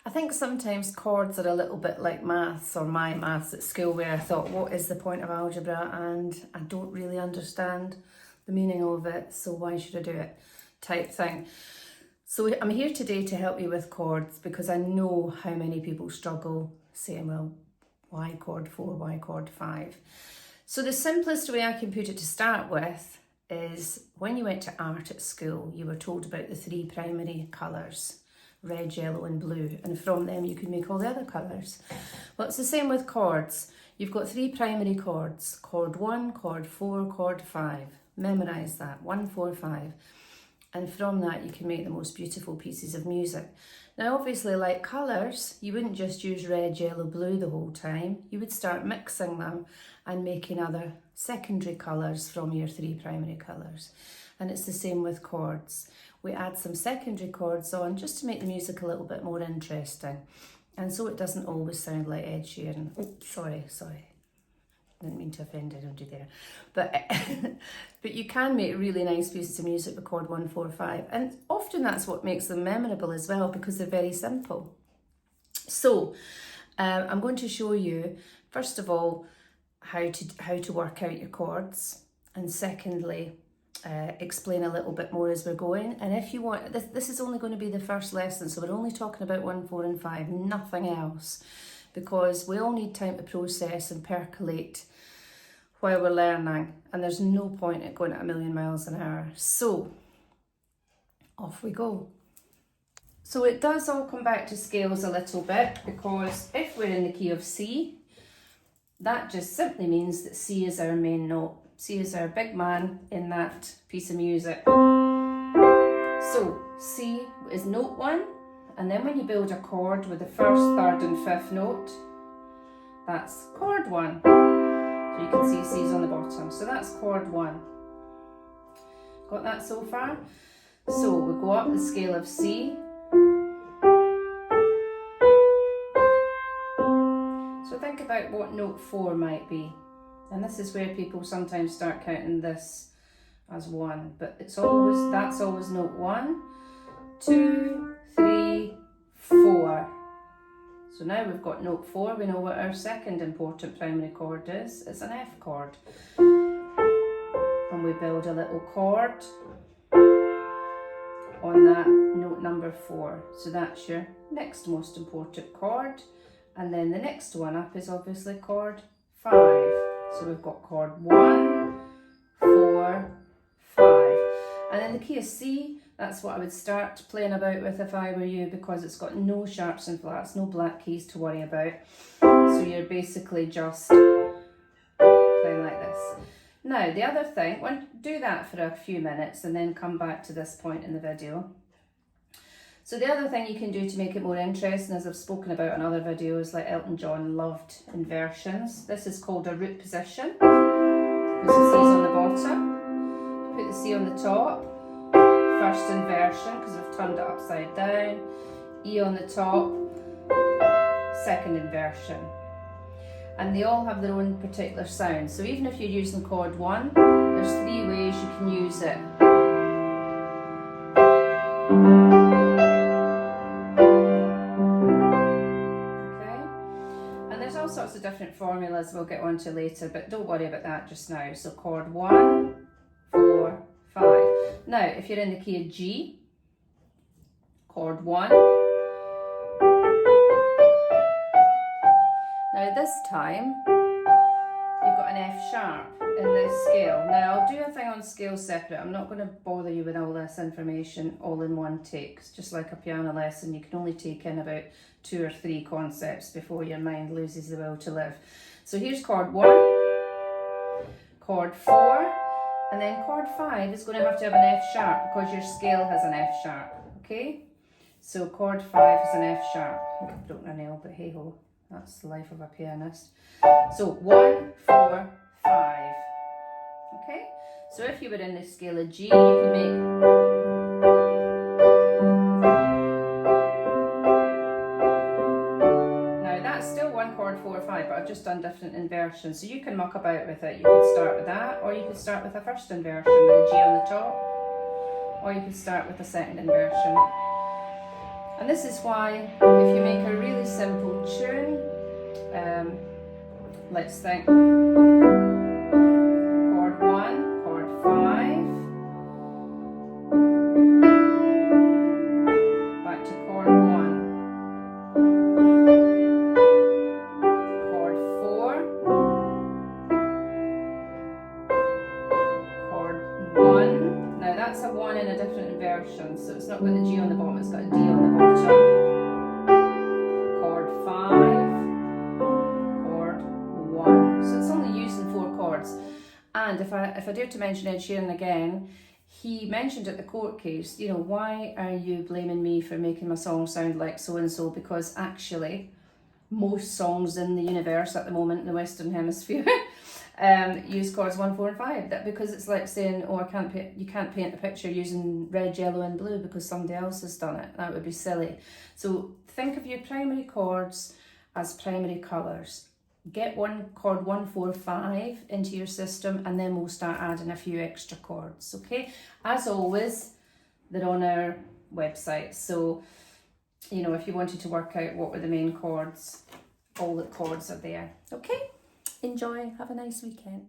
I think sometimes chords are a little bit like maths, or my maths at school, where I thought, what is the point of algebra? And I don't really understand the meaning of it, so why should I do it? Type thing. So I'm here today to help you with chords, because I know how many people struggle saying, well, why chord 4, why chord 5? So the simplest way I can put it to start with is, when you went to art at school, you were told about the 3 primary colours, red, yellow and blue, and from them you could make all the other colours. Well, it's the same with chords. You've got 3 primary chords, chord 1, chord 4, chord 5. Memorise that, 1, 4, 5. And from that you can make the most beautiful pieces of music. Now obviously, like colours, you wouldn't just use red, yellow, blue the whole time. You would start mixing them and making other secondary colours from your 3 primary colours. And it's the same with chords. We add some secondary chords on just to make the music a little bit more interesting. And so it doesn't always sound like Ed Sheeran. Oh, sorry. Didn't mean to offend anybody there. But you can make really nice pieces of music with chord 1, 4, 5. And often that's what makes them memorable as well, because they're very simple. So I'm going to show you, first of all, how to work out your chords. And secondly, explain a little bit more as we're going. And if you want, this is only going to be the first lesson, so we're only talking about 1, 4 and 5, nothing else, because we all need time to process and percolate while we're learning, and there's no point at going at 1,000,000 miles an hour. So off we go. So it does all come back to scales a little bit, because if we're in the key of C, that just simply means that C is our main note. C is our big man in that piece of music. So C is note 1, and then when you build a chord with the 1st, 3rd and 5th note, that's chord 1. So you can see C's on the bottom. So that's chord 1. Got that so far? So we go up the scale of C. So think about what note 4 might be. And this is where people sometimes start counting this as 1, but that's always note 1, 2, 3, 4. So now we've got note 4, we know what our second important primary chord is. It's an F chord. And we build a little chord on that note number 4. So that's your next most important chord. And then the next one up is obviously chord 5. So we've got chord 1, 4, 5. And in the key of C, that's what I would start playing about with if I were you, because it's got no sharps and flats, no black keys to worry about. So you're basically just playing like this. Now, the other thing, do that for a few minutes and then come back to this point in the video. So the other thing you can do to make it more interesting, as I've spoken about in other videos, like Elton John loved inversions. This is called a root position, because the C's on the bottom. Put the C on the top, 1st inversion, because we've turned it upside down. E on the top, 2nd inversion. And they all have their own particular sound. So even if you're using chord 1, there's 3 ways you can use it. Sorts of different formulas we'll get onto later, but don't worry about that just now. So chord 1, 4, 5. Now, if you're in the key of G, chord 1. Now this time, you've got an F sharp in this scale. Now I'll do a thing on scales separate. I'm not going to bother you with all this information all in one take. It's just like a piano lesson. You can only take in about 2 or 3 concepts before your mind loses the will to live. So here's chord 1, chord 4, and then chord 5 is going to have an F sharp, because your scale has an F sharp, okay? So chord 5 is an F sharp. I've broken a nail, but hey ho, that's the life of a pianist. So 1, 4, 5, okay? So if you were in the scale of G, you can make... chord 4 or 5, but I've just done different inversions, so you can muck about with it. You could start with that, or you could start with a 1st inversion with a G on the top, or you could start with a 2nd inversion. And this is why, if you make a really simple tune, let's think, chord 1, chord 5, back to chord 1, chord 4, chord 1. Now that's a 1 in a different inversion, so it's not got the G on the bottom, it's got a D on the bottom. Chord 5, chord 1. So it's only using 4 chords. And if I dare to mention Ed Sheeran again, he mentioned at the court case, you know, why are you blaming me for making my song sound like so-and-so? Because actually, most songs in the universe at the moment in the Western Hemisphere use chords 1, 4 and 5. That because it's like saying, oh, you can't paint a picture using red, yellow and blue because somebody else has done it. That would be silly. So think of your primary chords as primary colours. Get chord 1, 4, 5 into your system, and then we'll start adding a few extra chords, okay? As always, they're on our website. So, you know, if you wanted to work out what were the main chords, all the chords are there. Okay? Enjoy. Have a nice weekend.